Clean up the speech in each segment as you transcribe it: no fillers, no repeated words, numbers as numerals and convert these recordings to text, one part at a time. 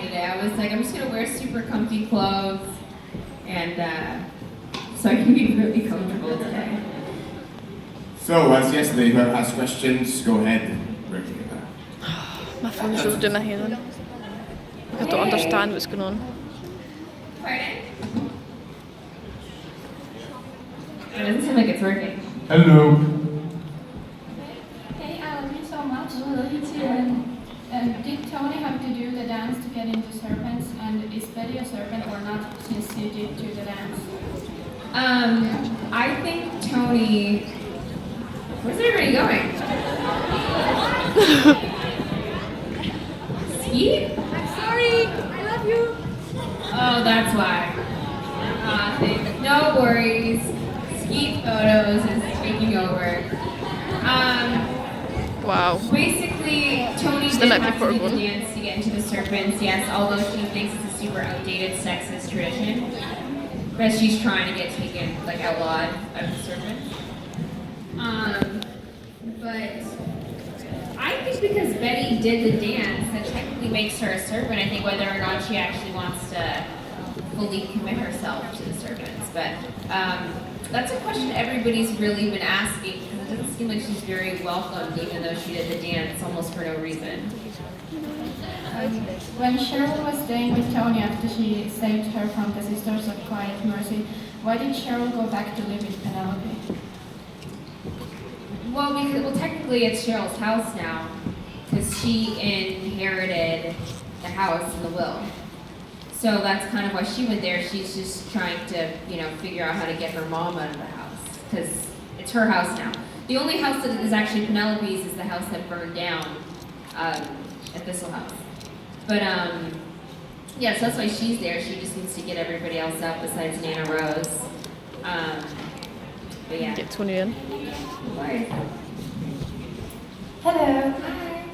today. I was like, I'm just gonna wear super comfy clothes and so I can be really comfortable today. So, as yesterday, whoever has questions, go ahead. My phone's loaded in my head. I don't understand what's going on. Pardon? It doesn't seem like it's working. Hello. Hey, I love you so much. I love you too. Did Tony have to do the dance to get into serpents? And is Betty a serpent or not since she did do the dance? I think Tony. Where's everybody going? Skeet? I'm sorry. I love you. Oh, that's why. No worries. Skeet Photos is taking over. Wow. Basically, Tony Still did might be have to do the horrible. dance to get into the serpents, yes, although she thinks it's a super outdated sexist tradition. But she's trying to get taken, like, outlawed of the serpents. But I think because Betty did the dance, that technically makes her a serpent. I think whether or not she actually wants to fully commit herself to the serpents. But that's a question everybody's really been asking, because it doesn't seem like she's very welcomed, even though she did the dance almost for no reason. When Cheryl was staying with Tony after she saved her from the Sisters of Quiet Mercy, why did Cheryl go back to live with Penelope? Well, technically it's Cheryl's house now, because she inherited the house and the will. So that's kind of why she went there. She's just trying to, figure out how to get her mom out of the house, because it's her house now. The only house that is actually Penelope's is the house that burned down at Thistle House. But yeah, so that's why she's there. She just needs to get everybody else out besides Nana Rose. But yeah. Get Tony in. Hello.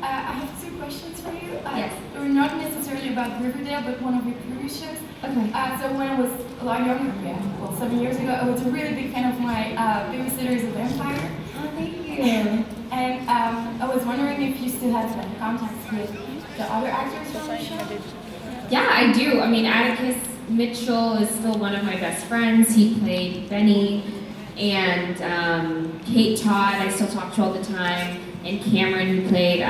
I have two questions for you. Yes. They're not necessarily about Riverdale, but one of your previous shows. Okay. So when I was a lot younger, 7 years ago, I was a really big fan of my Babysitter is a Vampire. Oh, thank you. And I was wondering if you still have contacts with the other actors from the show? Yeah, I do. I mean, Atticus Mitchell is still one of my best friends. He played Benny. And Kate Todd, I still talk to all the time. And Cameron, who played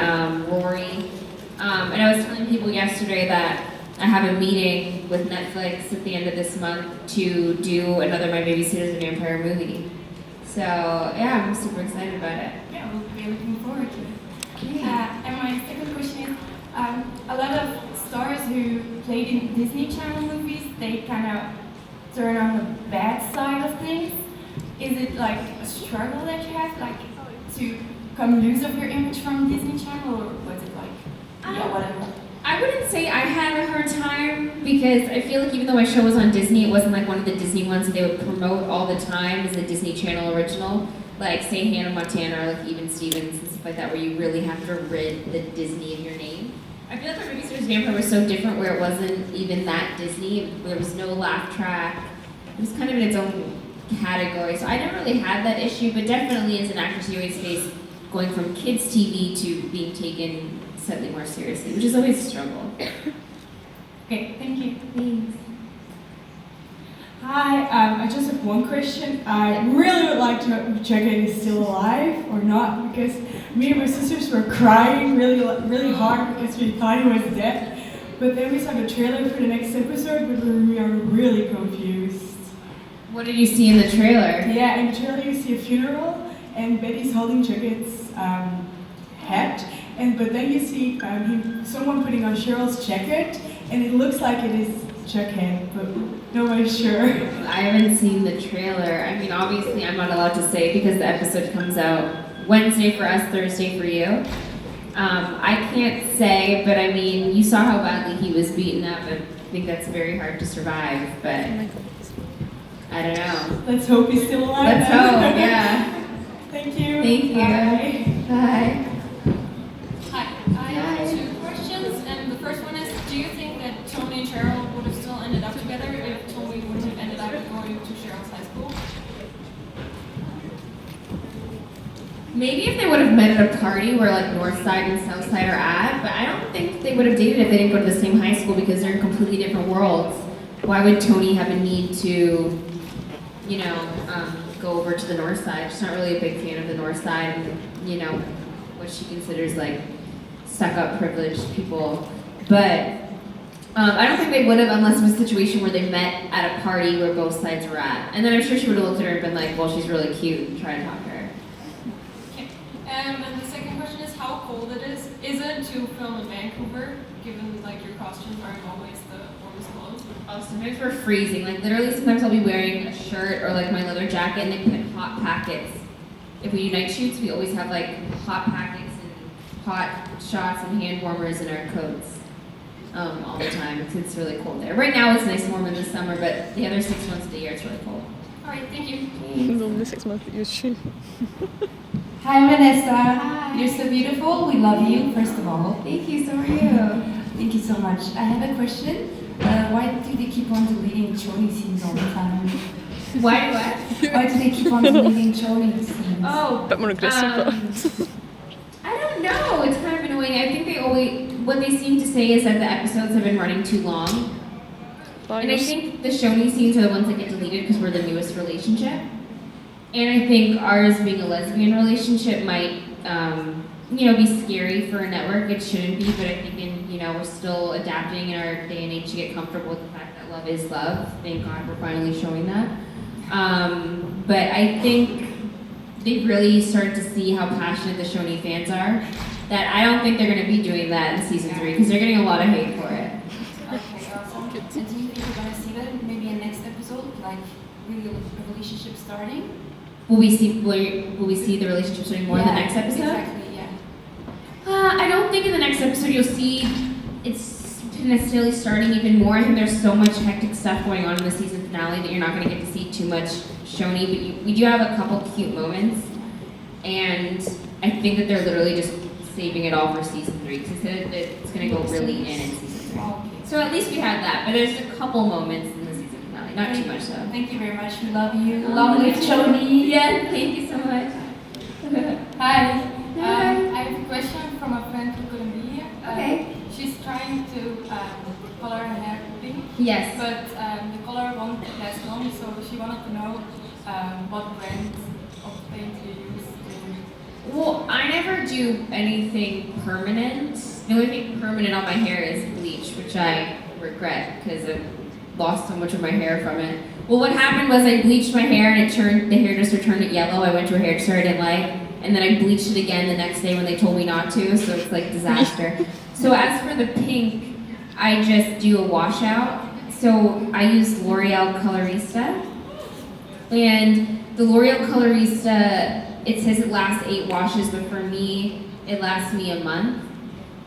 Rory. And I was telling people yesterday that I have a meeting with Netflix at the end of this month to do another My Babysitter's a Vampire movie. So, yeah, I'm super excited about it. Yeah, we'll be looking forward to it. Okay. And my second question is, a lot of stars who played in Disney Channel movies, they kind of turn on the bad side of things. Is it like a struggle that you have, like to come loose of your image from Disney Channel, or was it like, whatever? I wouldn't say I had a hard time, because I feel like even though my show was on Disney, it wasn't like one of the Disney ones that they would promote all the time as a Disney Channel original. Like, say, Hannah Montana or like even Stevens and stuff like that, where you really have to rid the Disney of your name. I feel like our Babysitter's Vampire was so different, where it wasn't even that Disney. There was no laugh track. It was kind of in its own category. So I never really had that issue, but definitely as an actress, you always face going from kids' TV to being taken slightly more seriously, which is always a struggle. Okay, thank you. Thanks. Hi, I just have one question. I really would like to know if Jughead is still alive or not, because me and my sisters were crying really hard because we thought he was dead. But then we saw the trailer for the next episode, but we are really confused. What did you see in the trailer? Yeah, in the trailer you see a funeral, and Betty's holding Jughead's head, but then you see someone putting on Cheryl's jacket, and it looks like it is Jughead, but nobody's sure. I haven't seen the trailer. I mean, obviously I'm not allowed to say because the episode comes out Wednesday for us, Thursday for you. I can't say, but I mean, you saw how badly he was beaten up. I think that's very hard to survive, but I don't know. Let's hope he's still alive. Let's hope, yeah. Thank you. Thank you. Bye. Bye. Hi, I have two questions, and the first one is, do you think that Tony and Cheryl would have still ended up together if Tony would have ended up going to Cheryl's high school? Maybe if they would have met at a party where like North Side and South Side are at, but I don't think they would have dated if they didn't go to the same high school because they're in completely different worlds. Why would Tony have a need to, go over to the North Side? She's not really a big fan of the North Side and, what she considers like stuck-up privileged people. But I don't think they would have unless it was a situation where they met at a party where both sides were at. And then I'm sure she would have looked at her and been like, well, she's really cute, and tried to talk to her. Okay. And the second question is how cold it is. Is it to film in Vancouver, given like your costumes aren't always the warmest clothes? Oh, sometimes we're freezing. Like literally sometimes I'll be wearing a shirt or like my leather jacket and they put hot packets. If we do night shoots, we always have like hot packets and hot shots and hand warmers in our coats. All the time because it's really cold there. Right now it's nice and warm in the summer, but the other 6 months of the year it's really cold. All right, thank you. It's only 6 months that you're shooting. Hi Vanessa. Hi. You're so beautiful. We love you, first of all. Thank you, so are you. Thank you so much. I have a question. Why do they keep on deleting Choni scenes all the time? Why do what? Why do they keep on deleting Choni scenes? Oh, Bit more aggressive. I don't know. It's kind of annoying. I think what they seem to say is that the episodes have been running too long. And I think the Shoni scenes are the ones that get deleted because we're the newest relationship. And I think ours being a lesbian relationship might, be scary for a network. It shouldn't be, but I think we're still adapting in our day and age to get comfortable with the fact that love is love. Thank God we're finally showing that. But I think they've really started to see how passionate the Shoni fans are. That I don't think they're going to be doing that in season 3 because they're getting a lot of hate for it. Okay, awesome. And do you think we're gonna see that maybe in next episode, like really a relationship starting? Will we see the relationship starting more in the next episode? Exactly, yeah. I don't think in the next episode you'll see it's necessarily starting even more. I think there's so much hectic stuff going on in the season finale that you're not going to get to see too much Shoni, but we do have a couple cute moments, and I think that they're literally just saving it all for season 3 because it's going to go really in season 3. So at least we have that, but there's a couple moments in the season finale, not too much though. Thank you very much. We love you. Lovely Choni. Yeah, thank you so much. Hi. Hi. I have a question from a friend who couldn't be here. Okay. She's trying to color her hair pink, Yes. but the color won't last long, so she wanted to know what brand of paint you use. Well, I never do anything permanent. The only thing permanent on my hair is bleach, which I regret because I've lost so much of my hair from it. Well, what happened was I bleached my hair and the hairdresser turned it yellow. I went to a hairdresser I didn't like, and then I bleached it again the next day when they told me not to, so it's like disaster. So as for the pink, I just do a washout. So I use L'Oreal Colorista, and the L'Oreal Colorista, it says it lasts 8 washes, but for me, it lasts me a month.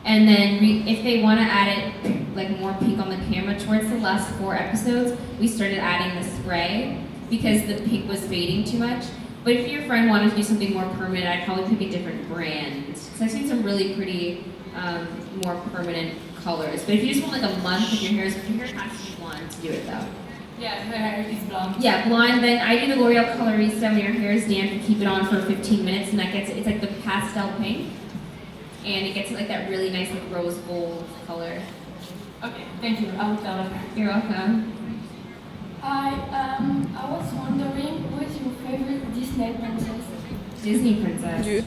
And then if they want to add it like more pink on the camera, towards the last 4 episodes, we started adding the spray because the pink was fading too much. But if your friend wanted to do something more permanent, I'd probably pick a different brand. Because I've seen some really pretty, more permanent colors. But if you just want like a month, if your hair has to be blonde to do it though. Yeah, her hair is blonde. Yeah, blonde. Then I do the L'Oreal Colorista when your hair is damp and keep it on for 15 minutes, and that it's like the pastel pink, and it gets like that really nice like rose gold color. Okay, thank you. I will tell her. You're welcome. Hi, I was wondering, what's your favorite Disney princess? Disney princess. You.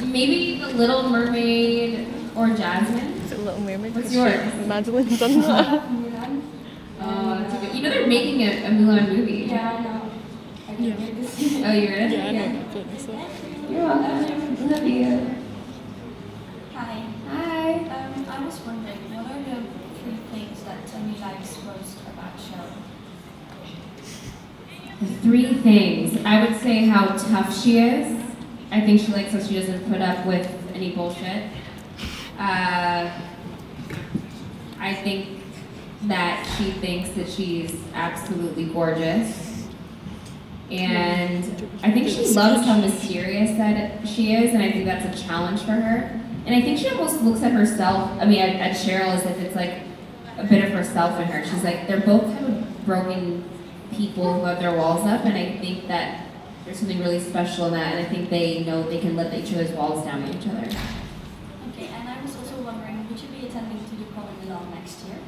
Maybe the Little Mermaid or Jasmine. Is it Little Mermaid? What's Because yours? Madeline's done that. Mulan. That's a good. You know they're making a Mulan movie. Yeah, I know. I can read this. Oh, you're in it? Yeah, I know. Vanessa. You're welcome. Love you. Hi. Hi. I was wondering, what are the 3 things that Tony likes most about show? 3 things. I would say how tough she is. I think she likes how she doesn't put up with any bullshit. I think that she thinks that she's absolutely gorgeous. And I think she loves how mysterious that she is, and I think that's a challenge for her. And I think she almost looks at herself, at Cheryl, as if it's like a bit of herself in her. She's like, they're both kind of broken people who have their walls up, and I think that there's something really special in that, and I think they know they can let each other's walls down with each other. Okay, and I was also wondering, would you be attending to the Com in Milan next year?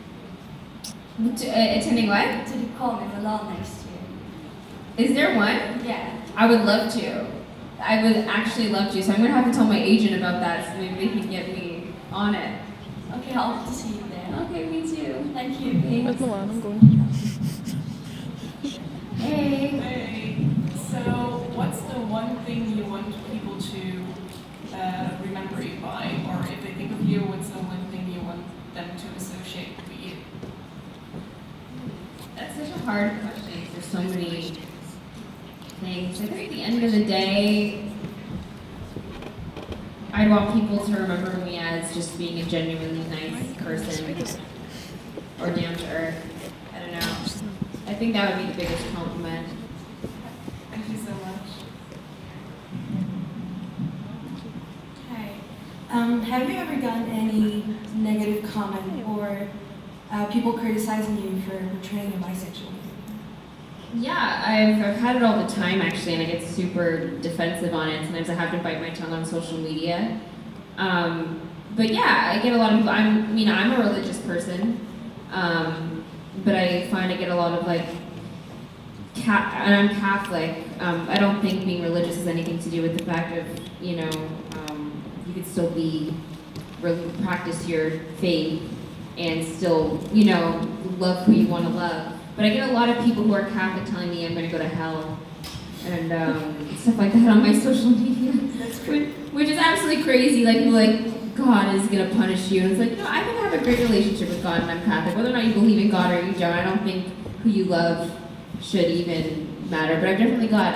Attending what? To the Com in Milan next year. Is there one? Yeah. I would love to. I would actually love to, so I'm gonna have to tell my agent about that, so maybe they can get me on it. Okay, I'll have to see you there. Okay, me too. Thank you. Met Milan, I'm going. Hey. Hey, so what's the one thing you want people to remember you by? Or if they think of you, what's the one thing you want them to associate with you? That's such a hard question. There's so many things. I think at the end of the day, I want people to remember me as just being a genuinely nice person or down to earth. I don't know. I think that would be the biggest compliment. Thank you so much. Hi. Have you ever gotten any negative comment or people criticizing you for portraying a bisexual? Yeah, I've had it all the time actually, and I get super defensive on it. Sometimes I have to bite my tongue on social media. But yeah, I get a lot of people. I'm a religious person, but I find I get a lot of like, and I'm Catholic. I don't think being religious has anything to do with the fact of you could still practice your faith and still love who you want to love. But I get a lot of people who are Catholic telling me I'm going to go to hell and stuff like that on my social media, which is absolutely crazy. Like, people like, God is going to punish you. And it's like, I can have a great relationship with God and I'm Catholic. Whether or not you believe in God or you don't, I don't think who you love should even matter. But I've definitely got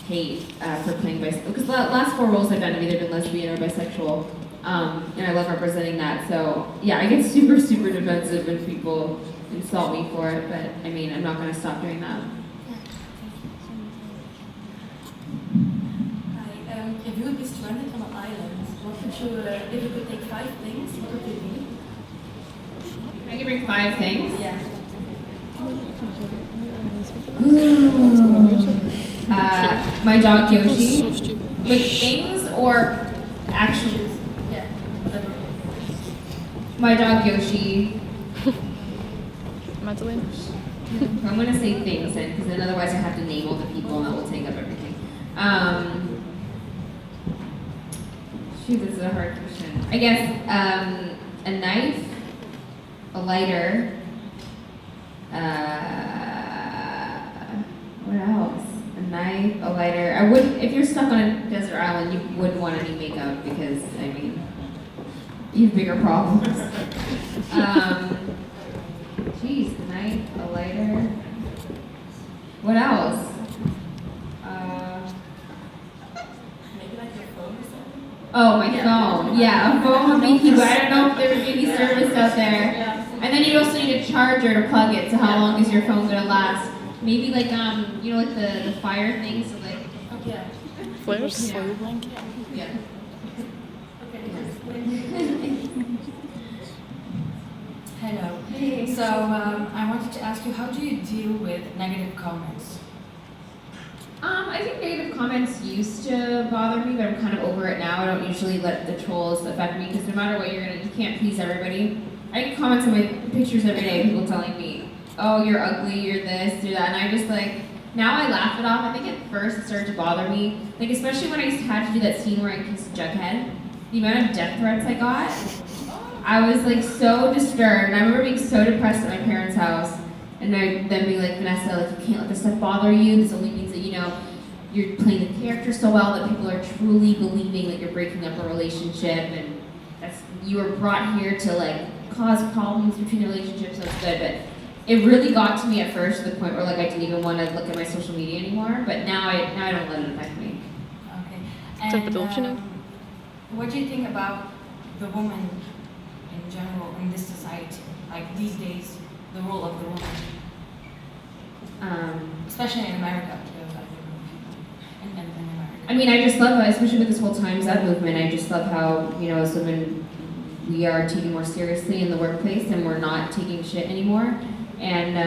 hate for playing bisexual. Because the last 4 roles I've done have either been lesbian or bisexual. And I love representing that. So, yeah, I get super, super defensive when people insult me for it, but I'm not going to stop doing that. Hi. If you would be stranded on an island, what would you, if you could take 5 things, what would they be? I can bring 5 things. Yeah. My dog Yoshi. So stupid. Like things or actually? Yeah. My dog Yoshi. Madeline. I'm gonna say things then, because then otherwise I have to name all the people and that will take up everything. Shoot, this is a hard question. I guess a knife, a lighter. What else? A knife, a lighter. I would, if you're stuck on a desert island, you wouldn't want any makeup because you have bigger problems. Geez, a knife, a lighter. What else? Maybe like your phone or something? Oh, my phone. Yeah, a phone would be key, but I don't know if there would be any service out there. And then you also need a charger to plug it, so how long is your phone gonna last? Maybe like, like the fire thing, so like, Yeah. Flares? Yeah. Yeah. Hello. Hey. So I wanted to ask you, how do you deal with negative comments? I think negative comments used to bother me, but I'm kind of over it now. I don't usually let the trolls affect me, because no matter what you can't please everybody. I get comments on my pictures every day, people telling me, oh, you're ugly, you're this, you're that, and I just now I laugh it off. I think at first it started to bother me, especially when I had to do that scene where I kissed Jughead. The amount of death threats I got, I was so disturbed, and I remember being so depressed at my parents' house, and then being like, Vanessa, you can't let this stuff bother you, this only means that, you're playing the character so well that people are truly believing that you're breaking up a relationship, and you were brought here to cause problems between the relationships, so it's good, but it really got to me at first to the point where I didn't even want to look at my social media anymore, but now I don't let it affect me. Okay. Typ And what do you think about the woman in general in this society? These days, the role of the woman, especially in America, because in America. I just love, especially with this whole Time's Up movement, I just love how, as women, we are taken more seriously in the workplace and we're not taking shit anymore. And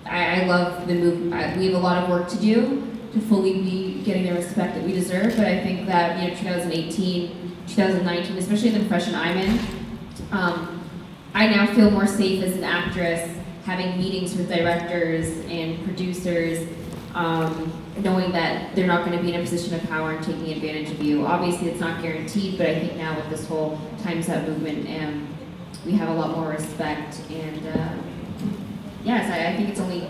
I love the movement. We have a lot of work to do to fully be getting the respect that we deserve, but I think that 2018, 2019, especially the profession I'm in, I now feel more safe as an actress having meetings with directors and producers, knowing that they're not going to be in a position of power and taking advantage of you. Obviously, it's not guaranteed, but I think now with this whole Time's Up movement, we have a lot more respect, and yes, I think it's only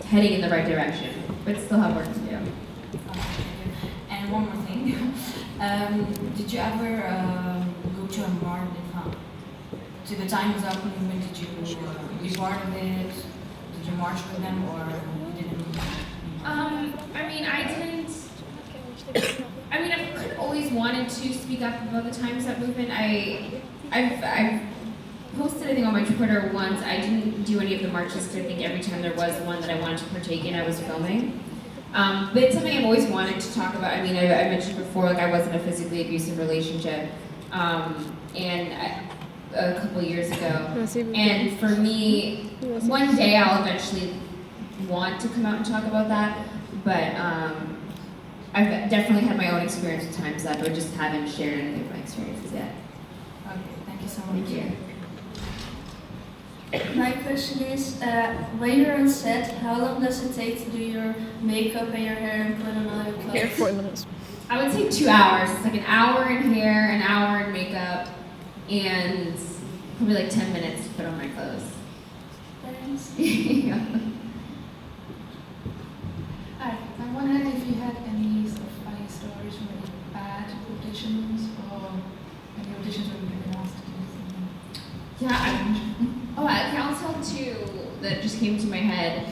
heading in the right direction, but still have work to do. And one more thing. Did you ever go to a march, to the Time's Up movement? Did you be part of it? Did you march with them, or you didn't? I've always wanted to speak up about the Time's Up movement. I've posted, I think, on my Twitter once. I didn't do any of the marches because I think every time there was one that I wanted to partake in, I was filming. But it's something I've always wanted to talk about. I mentioned before, I was in a physically abusive relationship, a couple years ago. And for me, one day I'll eventually want to come out and talk about that, but I've definitely had my own experience with Time's Up. I just haven't shared any of my experiences yet. Okay, thank you so much. Thank you. My question is, when you're on set, how long does it take to do your makeup and your hair and put on all your clothes? Here, 4 minutes. I would say 2 hours. It's like an hour in hair, an hour in makeup, and probably like 10 minutes to put on my clothes. Thanks. Yeah. Hi, I'm wondering if you had any sort of funny stories from any bad auditions or any auditions where you've been asked to do something. Yeah, I'll tell two that just came to my head.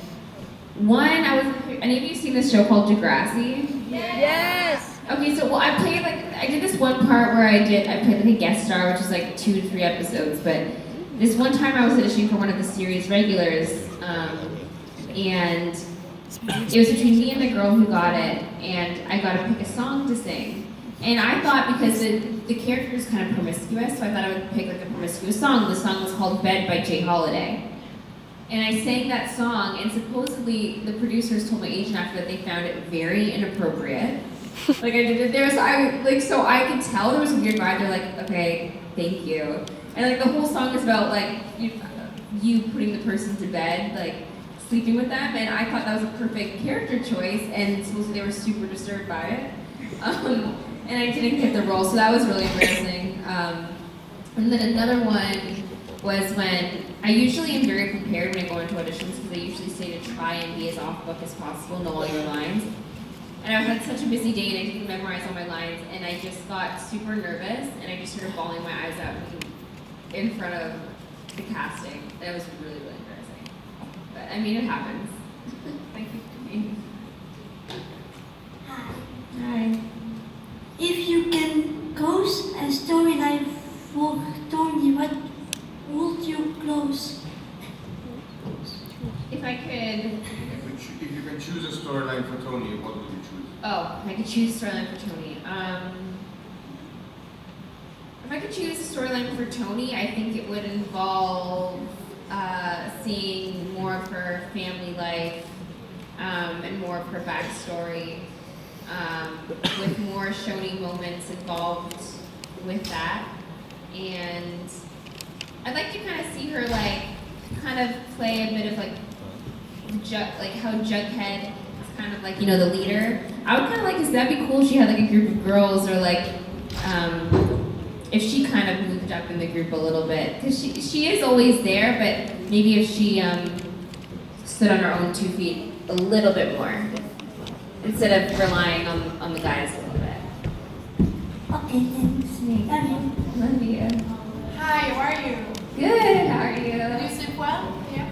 One, any of you seen this show called Degrassi? Yes! Okay, so I did this one part where I played like a guest star, which is like 2 to 3 episodes, but this one time I was auditioning for one of the series regulars, and it was between me and the girl who got it, and I got to pick a song to sing. And I thought, because the character is kind of promiscuous, so I thought I would pick like a promiscuous song. The song was called Bed by Jay Holiday. And I sang that song, and supposedly the producers told my agent after that they found it very inappropriate. Like I did it there, so I could tell there was a weird vibe. They're like, okay, thank you. And like the whole song is about like you putting the person to bed, like sleeping with them, and I thought that was a perfect character choice, and supposedly they were super disturbed by it. And I didn't get the role, so that was really embarrassing. And then another one was when I usually am very prepared when I go into auditions because I usually say to try and be as off book as possible, know all your lines. And I had such a busy day and I didn't memorize all my lines, and I just got super nervous and I just started bawling my eyes out in front of the casting. That was really, really embarrassing. But it happens. Thank you. Hi. Hi. If you can close a storyline for Tony, what would you close? If I could. If you can choose a storyline for Tony, what would you choose? Oh, if I could choose a storyline for Tony. If I could choose a storyline for Tony, I think it would involve seeing more of her family life and more of her backstory, with more Shoni moments involved with that. And I'd like to kind of see her kind of play a bit of how Jughead is kind of like, the leader. I would kind of like, because that'd be cool if she had like a group of girls, or if she kind of moved up in the group a little bit. Because she is always there, but maybe if she stood on her own 2 feet a little bit more, instead of relying on the guys a little bit. Okay, thanks. Love you. Love you. Hi, how are you? Good, how are Did you? you sleep well? Yeah.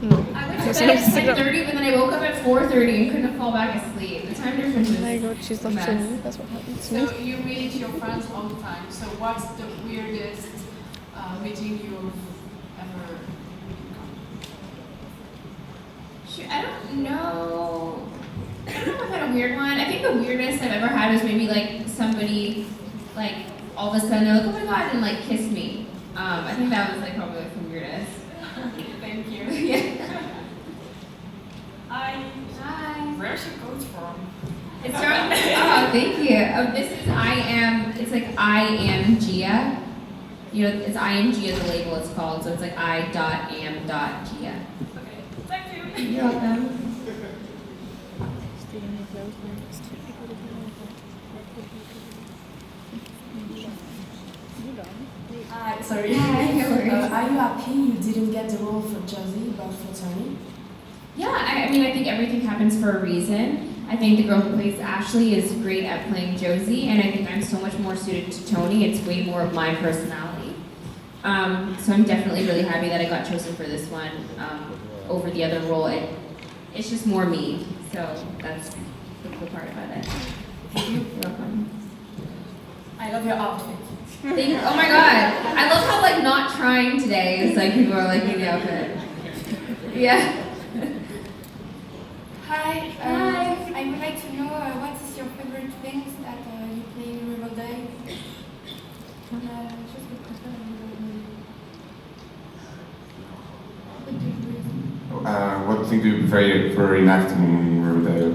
No. I went I to went to bed bed at 6:30, but then I woke up at 4:30 and couldn't fall back asleep. The time difference is Oh my god, she's not a showing mess. me. That's what happens. So you meet your friends all the time. So what's the weirdest meeting you've ever Shoot, I don't know if I've had a weird one. I think the weirdest I've ever had was maybe somebody all of a sudden they're like, oh my god, and kiss me. I think that was probably the weirdest. Thank you. Yeah. Hi. Hi. Where's your coat from? It's from, oh, thank you. This is it's like I am Gia. You know, it's I am Gia, the label it's called, so it's like I.am.Gia. Okay, thank you. You're welcome. Hi, sorry. Hi, no worries. Are you happy you didn't get the role for Josie, but for Tony? Yeah, I mean, I think everything happens for a reason. I think the girl who plays Ashley is great at playing Josie, and I think I'm so much more suited to Tony. It's way more of my personality. So I'm definitely really happy that I got chosen for this one over the other role. It's just more me, so that's the cool part about it. You're welcome. I love your outfit. Oh my god, I love how like not trying today is like people are liking the outfit. Yeah. Hi. Hi. I would like to know what is your favorite things that you play in Riverdale? What thing do you prefer in acting in Riverdale?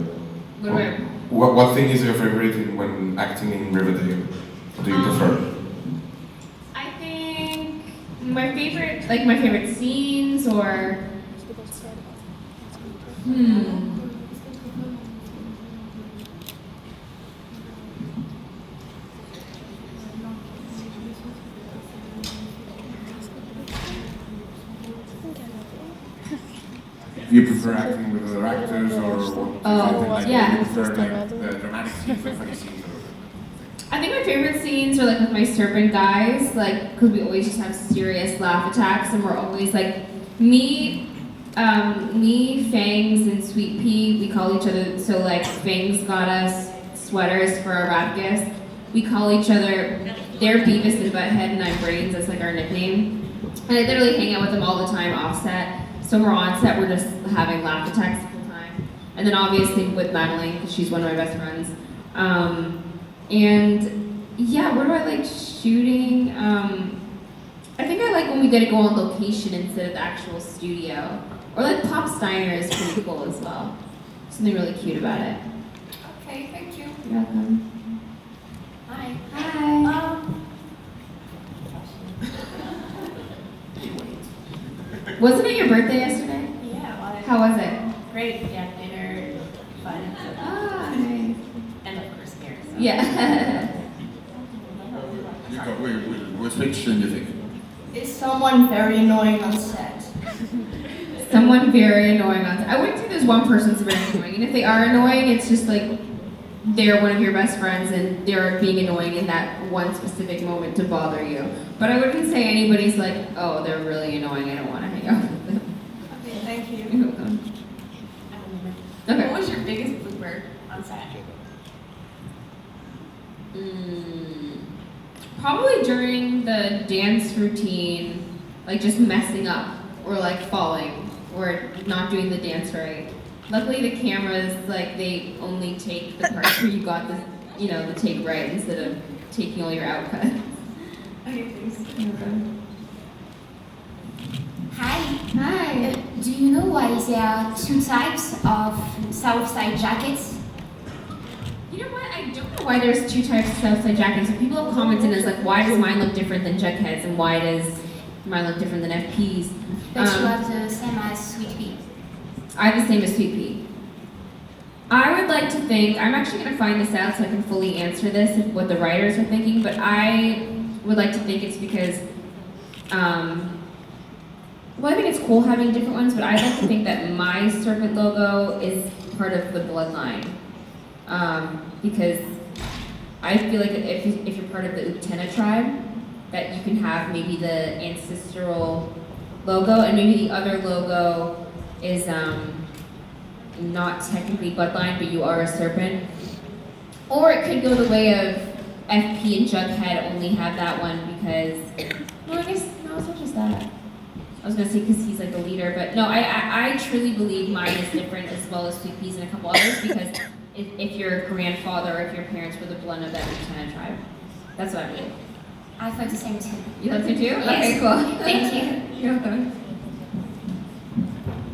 What thing is your favorite when acting in Riverdale? What do you prefer? I think my favorite scenes or Do you prefer acting with other actors or yeah. do you prefer like the dramatic scenes or funny scenes? I think my favorite scenes are like with my serpent guys, like because we always just have serious laugh attacks, and we're always like me, Fangs, and Sweet Pea. We call each other so like Fangs got us sweaters for our rap gifts. We call each other. They're Beavis and Butthead, and I'm Brains. That's like our nickname. And I literally hang out with them all the time off set. So when we're on set, we're just having laugh attacks the whole time. And then obviously with Madeline, because she's one of my best friends. And yeah, what do I like shooting? I think I like when we get to go on location instead of the actual studio. Or like Pop Steiner is pretty cool as well. Something really cute about it. Okay, thank you. You're welcome. Hi. Hi. Wasn't it your birthday yesterday? Yeah, How was it? great. Yeah, dinner, fun. Ah, nice. And of course, here. So. Yeah. Which fiction do you think? Is someone very annoying on set? Someone very annoying on set. I wouldn't say there's one person that's very annoying. And if they are annoying, it's just like they're one of your best friends and they're being annoying in that one specific moment to bother you. But I wouldn't say anybody's like, oh, they're really annoying, I don't want to hang out with them. Okay, thank you. You're welcome. Okay. What was your biggest blooper on set? Probably during the dance routine, like just messing up or like falling or not doing the dance right. Luckily the cameras, like they only take the parts where you got the, the take right instead of taking all your outcuts. Okay, thanks. Hi. Hi. Do you know why there are two types of Southside jackets? You know what? I don't know why there's two types of Southside jackets. So people have commented as like, why does mine look different than Jughead's and why does mine look different than FP's? But you have the same as Sweet Pea. I have the same as Sweet Pea. I would like to think, I'm actually going to find this out so I can fully answer this, what the writers are thinking, but I would like to think it's because, well, I think it's cool having different ones, but I'd like to think that my serpent logo is part of the bloodline. Because I feel like if you're part of the Utena tribe, that you can have maybe the ancestral logo, and maybe the other logo is not technically bloodline, but you are a serpent. Or it could go the way of FP and Jughead only have that one because, well, I guess, no, it's not just that. I was gonna say because he's like the leader, but no, I truly believe mine is different as well as Sweet Peas and a couple others because if your grandfather or if your parents were the blood of that Utena tribe. That's what I mean. I thought the same too. You thought so too? Yes. Okay, cool. Thank you. You're welcome.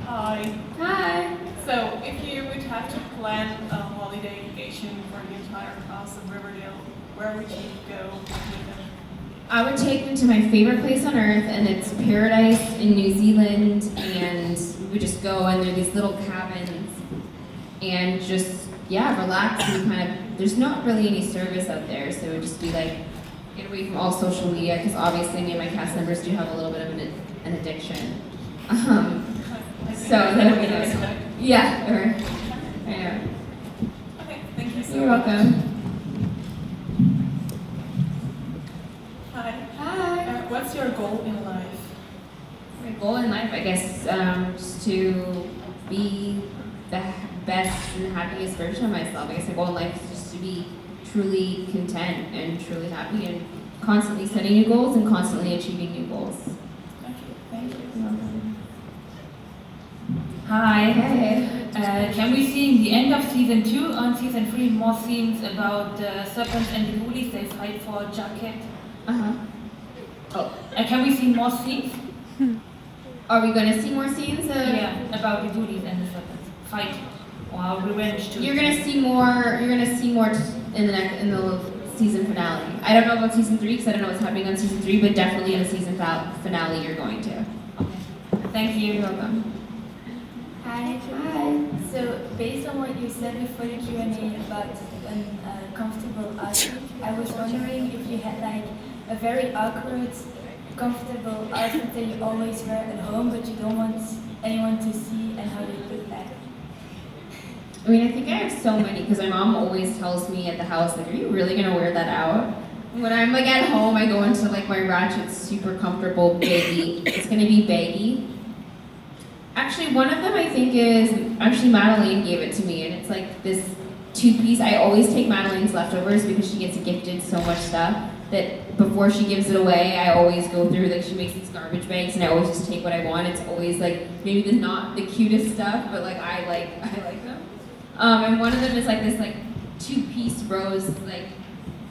Hi. Hi. So, if you would have to plan a holiday vacation for the entire cast of Riverdale, where would you go with them? I would take them to my favorite place on earth, and it's Paradise in New Zealand, and we would just go, and there are these little cabins, and just, yeah, relax and kind of, there's not really any service out there, so it would just be like, get away from all social media, because obviously me and my cast members do have a little bit of an addiction. So that would be nice. Yeah, or, I know. Okay, thank you so You're much. welcome. Hi. Hi. What's your goal in life? My goal in life, I guess, just to be the best and happiest version of myself. I guess my goal in life is just to be truly content and truly happy and constantly setting new goals and constantly achieving new goals. Thank you. Thank you. Hi. Hey. Can we see in the end of season 2 on season 3 more scenes about the serpents and the bullies? They fight for a jacket. Can we see more scenes? Are we going to see more scenes? Yeah, about the bullies and the serpents fight or revenge too. You're gonna see more. You're gonna see more in the season finale. I don't know about season 3 because I don't know what's happening on season 3, but definitely in the season finale you're going to. Okay. Thank you. You're welcome. Hi. Hi. So, based on what you said before the Q&A about an comfortable outfit, I was wondering if you had like a very awkward, comfortable outfit that you always wear at home, but you don't want anyone to see, and how do you do that? I mean, I think I have so many because my mom always tells me at the house, like, are you really gonna wear that out? When I'm like at home, I go into like my ratchet, super comfortable baggy. It's gonna be baggy. Actually, one of them I think is, actually Madeline gave it to me, and it's like this 2-piece. I always take Madeline's leftovers because she gets gifted so much stuff that before she gives it away, I always go through, like she makes these garbage bags and I always just take what I want. It's always like, maybe not the cutest stuff, but like I like them. And one of them is like this like 2-piece rose, like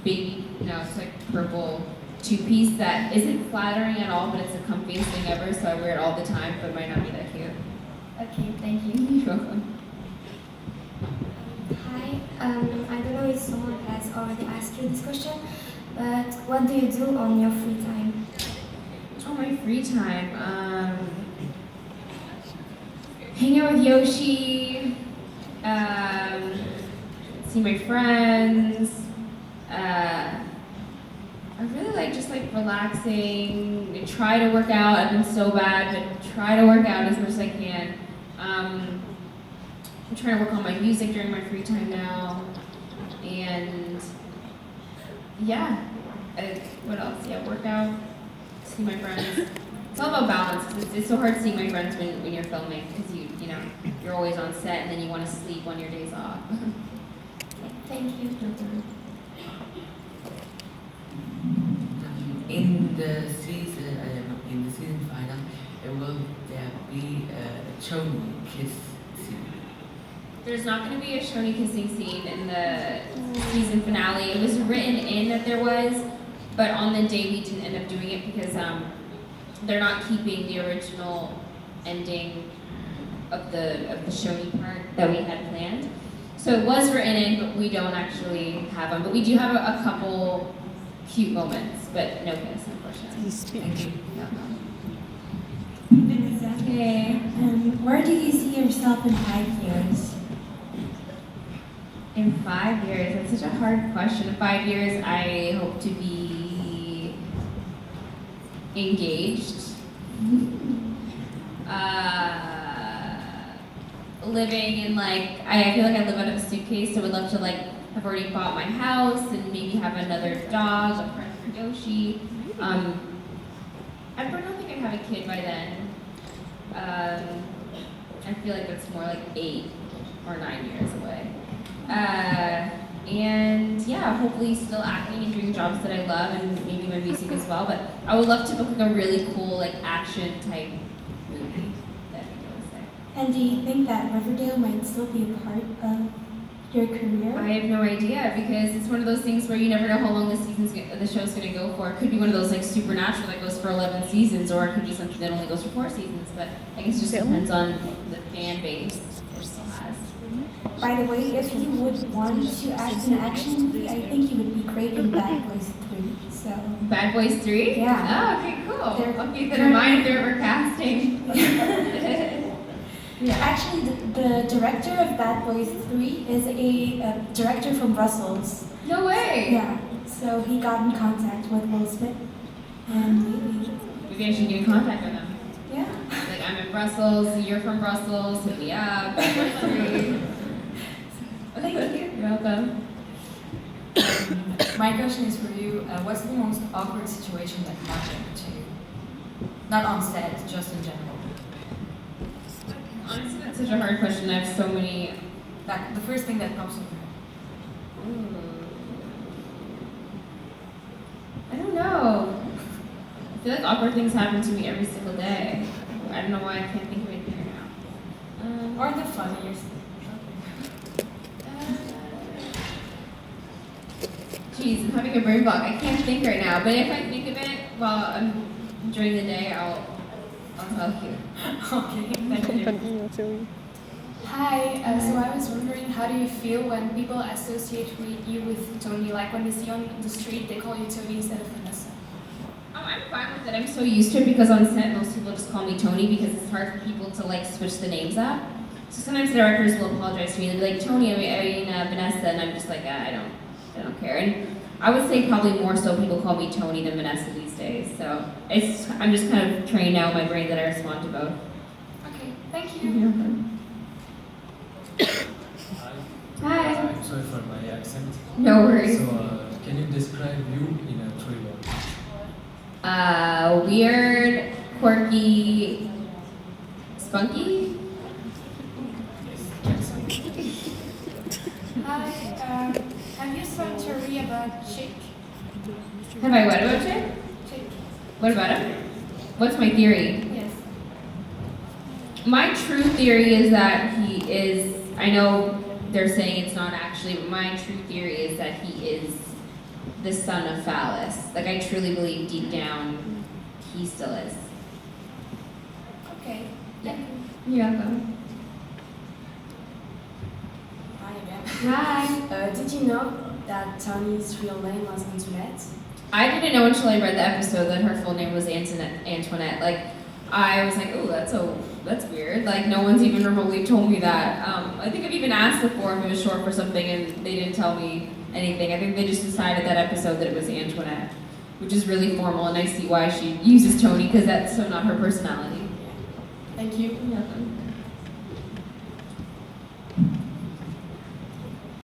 baby, no, it's like purple 2-piece that isn't flattering at all, but it's the comfiest thing ever, so I wear it all the time, but it might not be that cute. Okay, thank you. You're welcome. Hi. I don't know if someone has already asked you this question, but what do you do on your free time? Oh, my free time. Hang out with Yoshi. See my friends. I really like just like relaxing. I try to work out. I've been so bad, but try to work out as much as I can. I'm trying to work on my music during my free time now, and yeah. What else? Yeah, work out. See my friends. It's all about balance. It's so hard seeing my friends when you're filming because you know you're always on set and then you want to sleep on your days off. Thank you. In the season final, will there be a Choni kiss scene? There's not going to be a Shoni kissing scene in the season finale. It was written in that there was, but on the day we didn't end up doing it because they're not keeping the original ending of the Shoni part that we had planned. So it was written in, but we don't actually have them. But we do have a couple cute moments, but no kiss, unfortunately. Thank you. Vanessa. Okay. Where do you see yourself in 5 years? In 5 years, that's such a hard question. In 5 years, I hope to be engaged. Living in like, I feel like I live out of a suitcase, so I would love to like have already bought my house and maybe have another dog, a friend for Yoshi. I don't think I'd have a kid by then. I feel like that's more like 8 or 9 years away. And yeah, hopefully still acting and doing jobs that I love and maybe my music as well. But I would love to book like a really cool like action type movie. That'd be really sick. And do you think that Riverdale might still be a part of your career? I have no idea because it's one of those things where you never know how long the show's going to go for. It could be one of those like Supernatural that goes for 11 seasons, or it could be something that only goes for 4 seasons. But I guess it just depends on the fan base it still has. By the way, if you would want to act in an action movie, I think you would be great in Bad Boys 3. So. Bad Boys 3? Yeah. Oh, okay, cool. I'll keep that in mind if they're ever casting. Yeah. Actually, the director of Bad Boys 3 is a director from Brussels. No way! Yeah, so he got in contact with Will Smith, and Maybe I should get in contact with him. Yeah. Like, I'm in Brussels, you're from Brussels, hit me up, Bad Boys 3. Thank you. You're welcome. My question is for you. What's the most awkward situation that happened to you? Not on set, just in general. Honestly, that's such a hard question. I have so many. Like the first thing that pops up. I don't know. I feel like awkward things happen to me every single day. I don't know why I can't think of anything right now. Or the funniest. Geez, I'm having a brain block. I can't think right now. But if I think of it during the day, I'll tell you. Okay, thank you. Hi, so I was wondering, how do you feel when people associate you with Tony? Like when they see you on the street, they call you Tony instead of Vanessa? I'm fine with it. I'm so used to it because on set, most people just call me Tony because it's hard for people to like switch the names up. So sometimes the directors will apologize to me. They'll be like, Tony, I mean Vanessa, and I'm just like, I don't care. And I would say probably more so people call me Tony than Vanessa these days. So I'm just kind of trained now in my brain that I respond to both. Okay, thank you. Hi. I'm sorry for my accent. No worries. So, can you describe you in a 3 words? Weird, quirky, spunky. Hi, have you saw a theory about Chick? Have I what about Chick? Chick. What about him? What's my theory? Yes. My true theory is that he is, I know they're saying it's not actually, but my true theory is that he is the son of Phallus. Like, I truly believe deep down he still is. Okay. Yeah. You're welcome. Hi again. Hi. Did you know that Tony's real name was Antoinette? I didn't know until I read the episode that her full name was Antoinette. Like, I was like, oh, that's weird. Like, no one's even remotely told me that. I think I've even asked before if it was short for something, and they didn't tell me anything. I think they just decided that episode that it was Antoinette, which is really formal, and I see why she uses Tony, because that's so not her personality. Thank you. You're welcome.